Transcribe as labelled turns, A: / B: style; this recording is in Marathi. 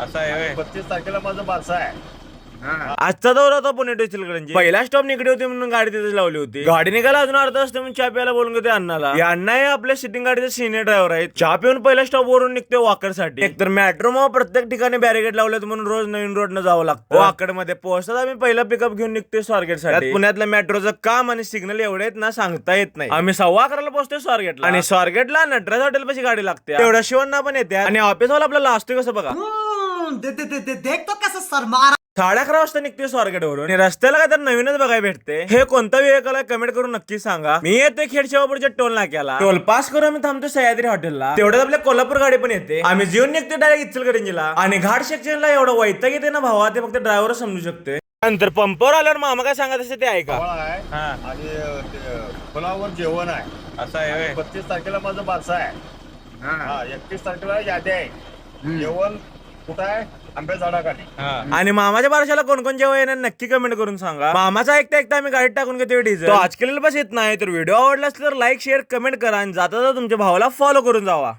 A: असं आहे होय.
B: 35 तारखेला माझा बारसा आहे.
A: आजचा दौरा होता पुणे टू इचलकरंजी. पहिला स्टॉप निकडे होती म्हणून गाडी तिथे लावली होती. गाडी निघाला अजून अर्धा असते म्हणून चहा प्यायला बोलून ते अण्णाला. हे अण्णा हे आपल्या सिटिंग गाडीचे सिनियर ड्रायव्हर आहेत. चहा पिऊन पहिल्या स्टॉप वरून निघते वाकरसाठी. एकतर मेट्रो मग प्रत्येक ठिकाणी बॅरिकेड लावलेत म्हणून रोज नवीन रोडनं जावं लागतं. वाकड मध्ये पोहोचतात आम्ही पहिला पिकअप घेऊन निघतोय स्वारगेट साठी. पुण्यातल्या मेट्रोचं काम आणि सिग्नल एवढे आहेत ना सांगता येत नाही. आम्ही 11:15 पोहोचतोय स्वारगेटला आणि स्वारगेटला नटराज हॉटेल पाशी गाडी लागते. तेवढ्या शिवण्णा पण येते आणि ऑफिस वाला आपल्याला असतोय कसं बघा.
C: देख तो कैसे शर्मा
A: 11:30 वाजता निघते स्वारगेट वरून आणि रस्त्याला काय तर नवीनच बघायला भेटते. हे कोणता वेहिकल आहे कमेंट करून नक्की सांगा. मी येतोय खेडशेवापूरच्या टोल नाक्याला. टोल पास करून आम्ही थांबतो सह्याद्री हॉटेलला. तेवढ्यात आपल्या कोल्हापूर गाडी पण येते. आम्ही जीवन निघतो डायरेक्ट इचलकरंजीला आणि घाट सेक्शनला एवढं वैताग येते ना भावा, ते फक्त ड्रायव्हर समजू शकते. नंतर पंपावर आल्यावर मामा काय सांगत असते ते ऐका.
B: फळ आहे
A: हा.
B: आणि फुलावर जेवण आहे.
A: असं आहे होय.
B: 35 तारखेला माझा बारसा आहे. हा 31 तारखेला यादी आहे. जेवण कुठं आहे? आंबे झाडाखाली.
A: आणि मामाच्या बारशाला कोण कोण जेव्हा येणार नक्की कमेंट करून सांगा. मामाचा ऐकता ऐकता आम्ही गाडीत टाकून घेतो डिझेल. तो आज केलेला बस येत नाही तर व्हिडिओ आवडला असेल तर लाईक शेअर कमेंट करा आणि जाता तुमच्या भावाला फॉलो करून जावा.